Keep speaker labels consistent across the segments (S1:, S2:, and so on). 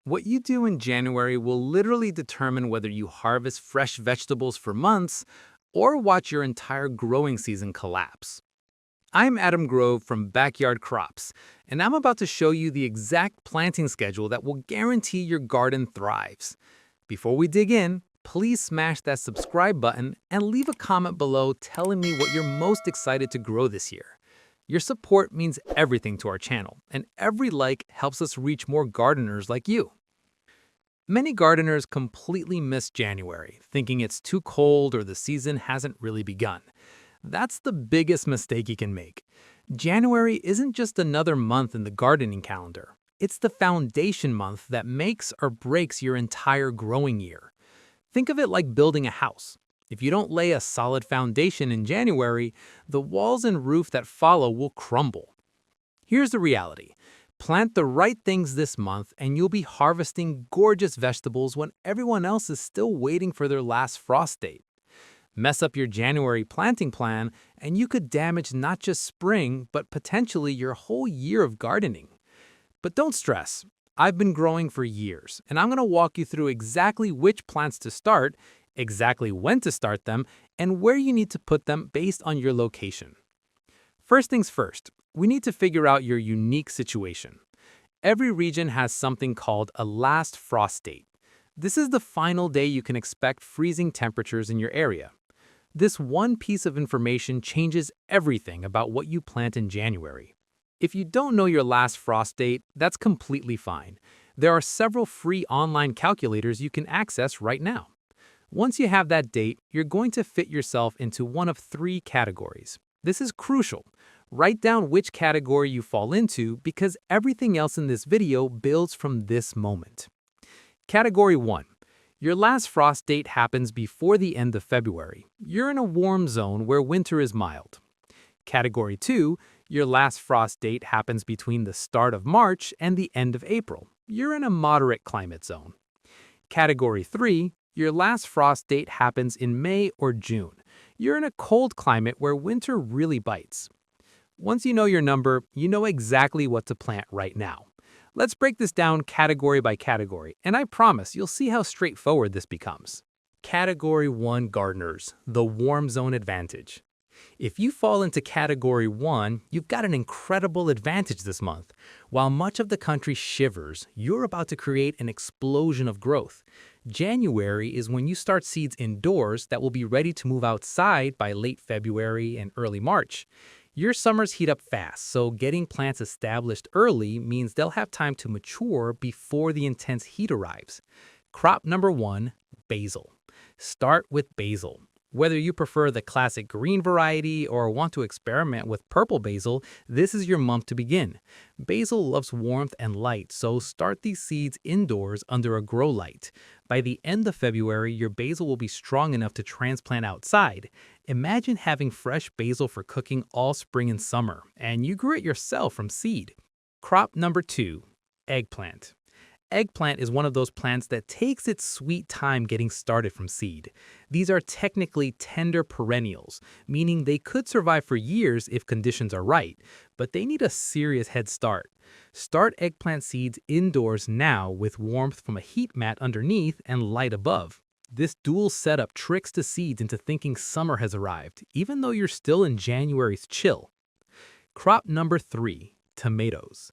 S1: What you do in January will literally determine whether you harvest fresh vegetables for months or watch your entire growing season collapse. I'm Adam Grove from Backyard Crops, and I'm about to show you the exact planting schedule that will guarantee your garden thrives. Before we dig in, please smash that subscribe button and leave a comment below telling me what you're most excited to grow this year. Your support means everything to our channel, and every like helps us reach more gardeners like you. Many gardeners completely miss January, thinking it's too cold or the season hasn't really begun. That's the biggest mistake you can make. January isn't just another month in the gardening calendar. It's the foundation month that makes or breaks your entire growing year. Think of it like building a house. If you don't lay a solid foundation in January, the walls and roof that follow will crumble. Here's the reality. Plant the right things this month and you'll be harvesting gorgeous vegetables when everyone else is still waiting for their last frost date. Mess up your January planting plan and you could damage not just spring, but potentially your whole year of gardening. But don't stress. I've been growing for years, and I'm going to walk you through exactly which plants to start, exactly when to start them, and where you need to put them based on your location. First things first, we need to figure out your unique situation. Every region has something called a last frost date. This is the final day you can expect freezing temperatures in your area. This one piece of information changes everything about what you plant in January. If you don't know your last frost date, that's completely fine. There are several free online calculators you can access right now. Once you have that date, you're going to fit yourself into one of three categories. This is crucial. Write down which category you fall into because everything else in this video builds from this moment. Category 1. Your last frost date happens before the end of February. You're in a warm zone where winter is mild. Category 2. Your last frost date happens between the start of March and the end of April. You're in a moderate climate zone. Category 3. Your last frost date happens in May or June. You're in a cold climate where winter really bites. Once you know your number, you know exactly what to plant right now. Let's break this down category by category, and I promise you'll see how straightforward this becomes. Category 1 gardeners, the warm zone advantage. If you fall into Category 1, you've got an incredible advantage this month. While much of the country shivers, you're about to create an explosion of growth. January is when you start seeds indoors that will be ready to move outside by late February and early March. Your summers heat up fast, so getting plants established early means they'll have time to mature before the intense heat arrives. Crop number 1, basil. Start with basil. Whether you prefer the classic green variety or want to experiment with purple basil, this is your month to begin. Basil loves warmth and light, so start these seeds indoors under a grow light. By the end of February, your basil will be strong enough to transplant outside. Imagine having fresh basil for cooking all spring and summer, and you grew it yourself from seed. Crop number 2, eggplant. Eggplant is one of those plants that takes its sweet time getting started from seed. These are technically tender perennials, meaning they could survive for years if conditions are right, but they need a serious head start. Start eggplant seeds indoors now with warmth from a heat mat underneath and light above. This dual setup tricks the seeds into thinking summer has arrived, even though you're still in January's chill. Crop number 3, tomatoes.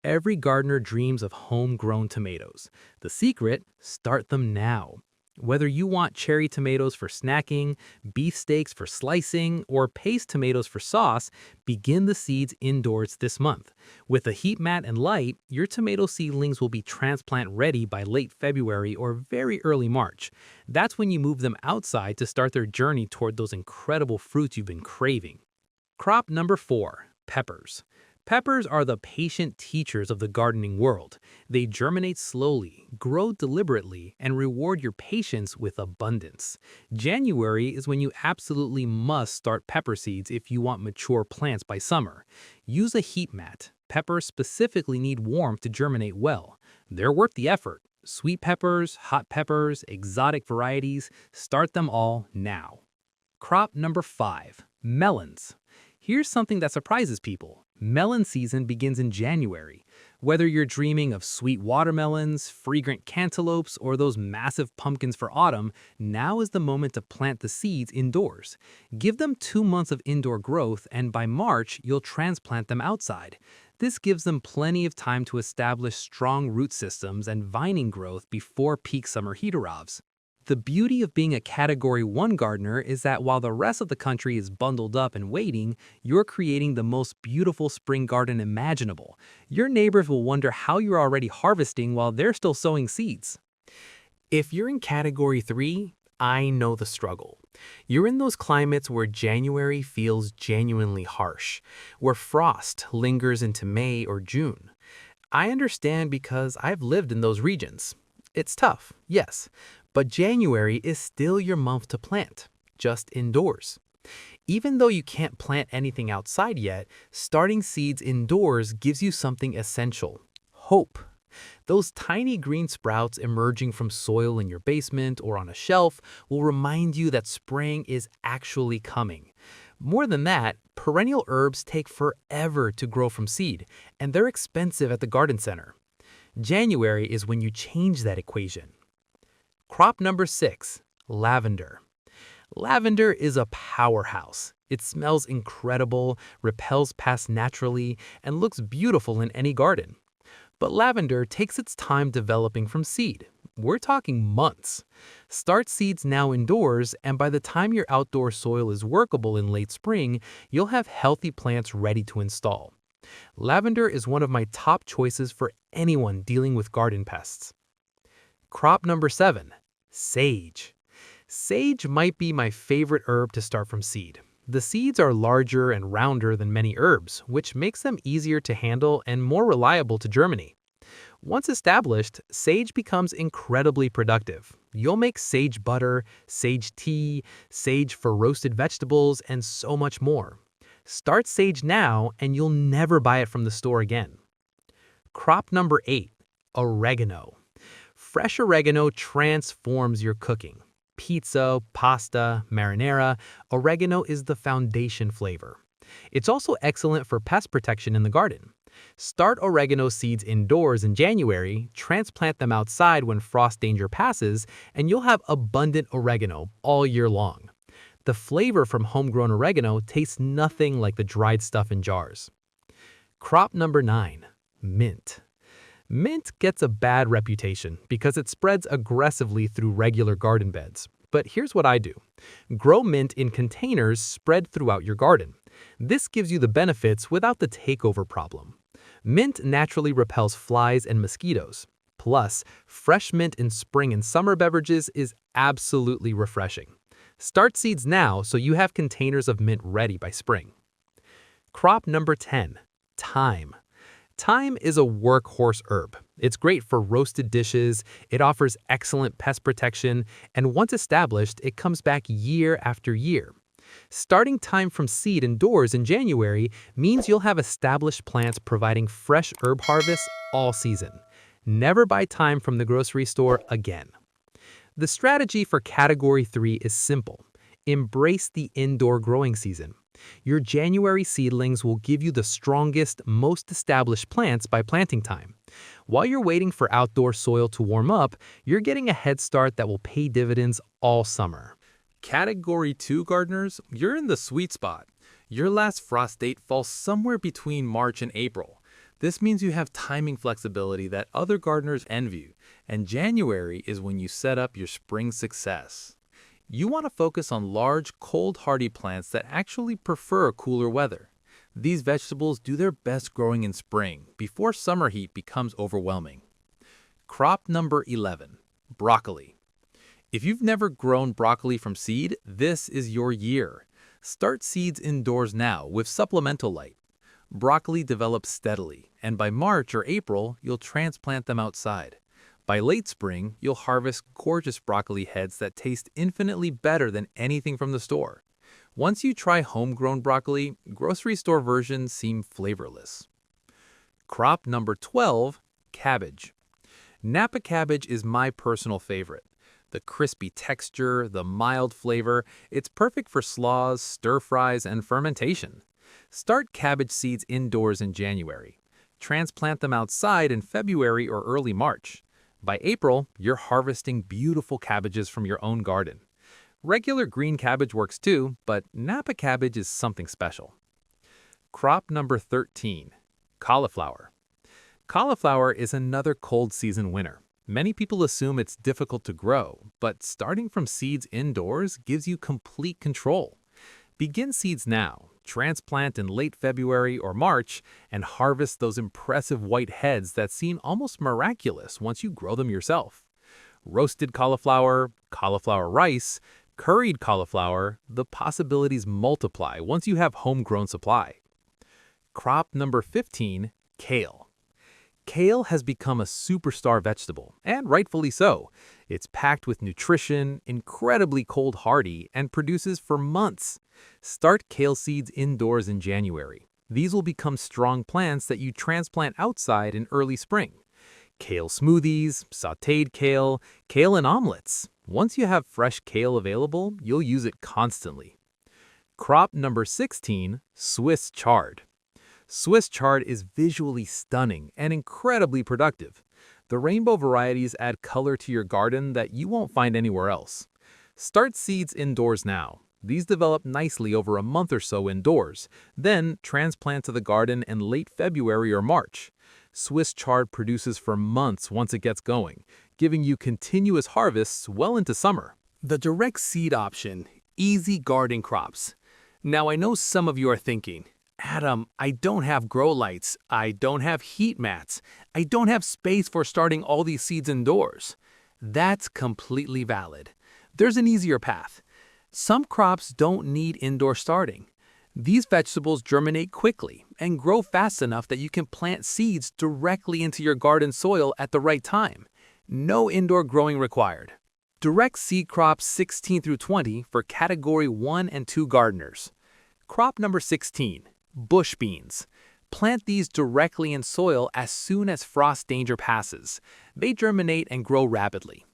S1: Every gardener dreams of homegrown tomatoes. The secret, start them now. Whether you want cherry tomatoes for snacking, beefsteaks for slicing, or paste tomatoes for sauce, begin the seeds indoors this month. With a heat mat and light, your tomato seedlings will be transplant ready by late February or very early March. That's when you move them outside to start their journey toward those incredible fruits you've been craving. Crop number 4, peppers. Peppers are the patient teachers of the gardening world. They germinate slowly, grow deliberately, and reward your patience with abundance. January is when you absolutely must start pepper seeds if you want mature plants by summer. Use a heat mat. Peppers specifically need warmth to germinate well. They're worth the effort. Sweet peppers, hot peppers, exotic varieties, start them all now. Crop number 5, melons. Here's something that surprises people. Melon season begins in January. Whether you're dreaming of sweet watermelons, fragrant cantaloupes, or those massive pumpkins for autumn, now is the moment to plant the seeds indoors. Give them 2 months of indoor growth, and by March, you'll transplant them outside. This gives them plenty of time to establish strong root systems and vining growth before peak summer heat arrives. The beauty of being a Category 1 gardener is that while the rest of the country is bundled up and waiting, you're creating the most beautiful spring garden imaginable. Your neighbors will wonder how you're already harvesting while they're still sowing seeds. If you're in Category 3, I know the struggle. You're in those climates where January feels genuinely harsh, where frost lingers into May or June. I understand because I've lived in those regions. It's tough, yes, but January is still your month to plant, just indoors. Even though you can't plant anything outside yet, starting seeds indoors gives you something essential: hope. Those tiny green sprouts emerging from soil in your basement or on a shelf will remind you that spring is actually coming. More than that, perennial herbs take forever to grow from seed, and they're expensive at the garden center. January is when you change that equation. Crop number 6, lavender. Lavender is a powerhouse. It smells incredible, repels pests naturally, and looks beautiful in any garden. But lavender takes its time developing from seed. We're talking months. Start seeds now indoors, and by the time your outdoor soil is workable in late spring, you'll have healthy plants ready to install. Lavender is one of my top choices for anyone dealing with garden pests. Crop number 7, sage. Sage might be my favorite herb to start from seed. The seeds are larger and rounder than many herbs, which makes them easier to handle and more reliable to germinate. Once established, sage becomes incredibly productive. You'll make sage butter, sage tea, sage for roasted vegetables, and so much more. Start sage now and you'll never buy it from the store again. Crop number 8, oregano. Fresh oregano transforms your cooking. Pizza, pasta, marinara, oregano is the foundation flavor. It's also excellent for pest protection in the garden. Start oregano seeds indoors in January, transplant them outside when frost danger passes, and you'll have abundant oregano all year long. The flavor from homegrown oregano tastes nothing like the dried stuff in jars. Crop number 9, mint. Mint gets a bad reputation because it spreads aggressively through regular garden beds. But here's what I do. Grow mint in containers spread throughout your garden. This gives you the benefits without the takeover problem. Mint naturally repels flies and mosquitoes. Plus, fresh mint in spring and summer beverages is absolutely refreshing. Start seeds now so you have containers of mint ready by spring. Crop number 10, thyme. Thyme is a workhorse herb. It's great for roasted dishes, it offers excellent pest protection, and once established, it comes back year after year. Starting thyme from seed indoors in January means you'll have established plants providing fresh herb harvests all season. Never buy thyme from the grocery store again. The strategy for Category 3 is simple. Embrace the indoor growing season. Your January seedlings will give you the strongest, most established plants by planting time. While you're waiting for outdoor soil to warm up, you're getting a head start that will pay dividends all summer. Category 2 gardeners, you're in the sweet spot. Your last frost date falls somewhere between March and April. This means you have timing flexibility that other gardeners envy, and January is when you set up your spring success. You want to focus on large, cold-hardy plants that actually prefer cooler weather. These vegetables do their best growing in spring, before summer heat becomes overwhelming. Crop number 11, broccoli. If you've never grown broccoli from seed, this is your year. Start seeds indoors now with supplemental light. Broccoli develops steadily, and by March or April, you'll transplant them outside. By late spring, you'll harvest gorgeous broccoli heads that taste infinitely better than anything from the store. Once you try homegrown broccoli, grocery store versions seem flavorless. Crop number 12, cabbage. Napa cabbage is my personal favorite. The crispy texture, the mild flavor, it's perfect for slaws, stir-fries, and fermentation. Start cabbage seeds indoors in January. Transplant them outside in February or early March. By April, you're harvesting beautiful cabbages from your own garden. Regular green cabbage works too, but Napa cabbage is something special. Crop number 13, cauliflower. Cauliflower is another cold season winner. Many people assume it's difficult to grow, but starting from seeds indoors gives you complete control. Begin seeds now, transplant in late February or March, and harvest those impressive white heads that seem almost miraculous once you grow them yourself. Roasted cauliflower, cauliflower rice, curried cauliflower, the possibilities multiply once you have homegrown supply. Crop number 15, kale. Kale has become a superstar vegetable, and rightfully so. It's packed with nutrition, incredibly cold hardy, and produces for months. Start kale seeds indoors in January. These will become strong plants that you transplant outside in early spring. Kale smoothies, sautéed kale, kale in omelets. Once you have fresh kale available, you'll use it constantly. Crop number 16, Swiss chard. Swiss chard is visually stunning and incredibly productive. The rainbow varieties add color to your garden that you won't find anywhere else. Start seeds indoors now. These develop nicely over a month or so indoors, then transplant to the garden in late February or March. Swiss chard produces for months once it gets going, giving you continuous harvests well into summer. The direct seed option, easy garden crops. Now I know some of you are thinking, Adam, I don't have grow lights, I don't have heat mats, I don't have space for starting all these seeds indoors. That's completely valid. There's an easier path. Some crops don't need indoor starting. These vegetables germinate quickly and grow fast enough that you can plant seeds directly into your garden soil at the right time. No indoor growing required. Direct seed crops 16 through 20 for Category 1 and 2 gardeners. Crop number 16. Bush beans. Plant these directly in soil as soon as frost danger passes. They germinate and grow rapidly.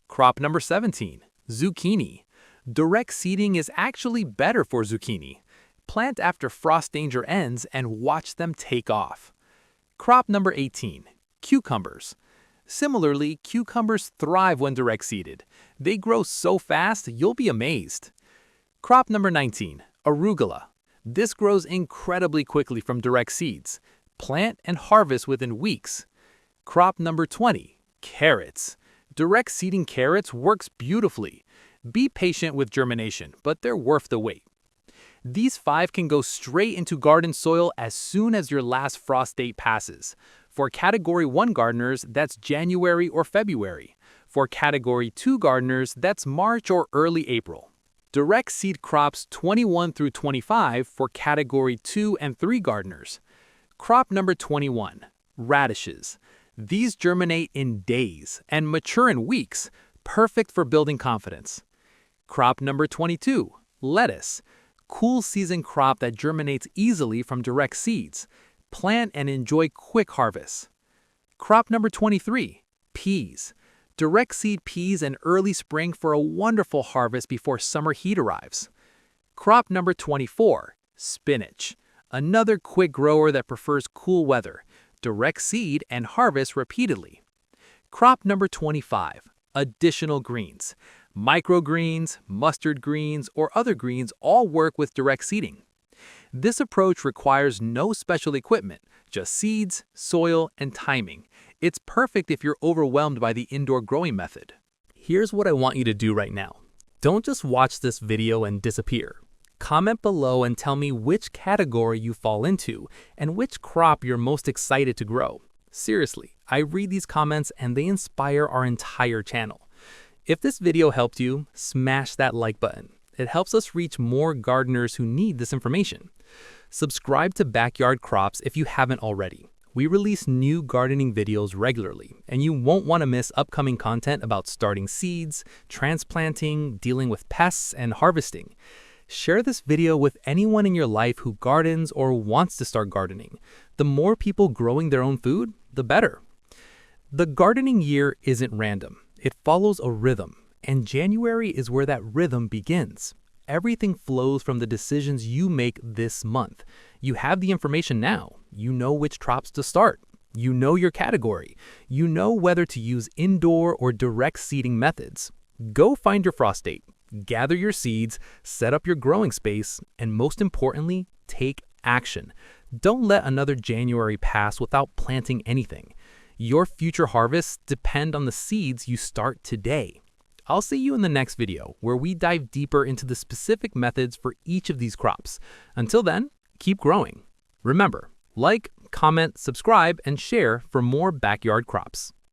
S1: Crop number 17. Zucchini. Direct seeding is actually better for zucchini. Plant after frost danger ends and watch them take off. Crop number 18. Cucumbers. Similarly, cucumbers thrive when direct seeded. They grow so fast you'll be amazed. Crop number 19. Arugula. This grows incredibly quickly from direct seeds. Plant and harvest within weeks. Crop number 20. Carrots. Direct seeding carrots works beautifully. Be patient with germination, but they're worth the wait. These 5 can go straight into garden soil as soon as your last frost date passes. For Category 1 gardeners, that's January or February. For Category 2 gardeners, that's March or early April. Direct seed crops 21 through 25 for Category 2 and 3 gardeners. Crop number 21. Radishes. These germinate in days and mature in weeks, perfect for building confidence. Crop number 22. Lettuce. Cool season crop that germinates easily from direct seeds. Plant and enjoy quick harvests. Crop number 23. Peas. Direct seed peas in early spring for a wonderful harvest before summer heat arrives. Crop number 24. Spinach. Another quick grower that prefers cool weather. Direct seed and harvest repeatedly. Crop number 25. Additional greens. Microgreens, mustard greens, or other greens all work with direct seeding. This approach requires no special equipment, just seeds, soil, and timing. It's perfect if you're overwhelmed by the indoor growing method. Here's what I want you to do right now. Don't just watch this video and disappear. Comment below and tell me which category you fall into and which crop you're most excited to grow. Seriously, I read these comments and they inspire our entire channel. If this video helped you, smash that like button. It helps us reach more gardeners who need this information. Subscribe to Backyard Crops if you haven't already. We release new gardening videos regularly, and you won't want to miss upcoming content about starting seeds, transplanting, dealing with pests, and harvesting. Share this video with anyone in your life who gardens or wants to start gardening. The more people growing their own food, the better. The gardening year isn't random. It follows a rhythm, and January is where that rhythm begins. everything flows from the decisions you make this month. You have the information now. You know which crops to start. You know your category. You know whether to use indoor or direct seeding methods. Go find your frost date, gather your seeds, set up your growing space, and most importantly, take action. Don't let another January pass without planting anything. Your future harvests depend on the seeds you start today. I'll see you in the next video where we dive deeper into the specific methods for each of these crops. Until then, keep growing. Remember, like, comment, subscribe, and share for more backyard crops.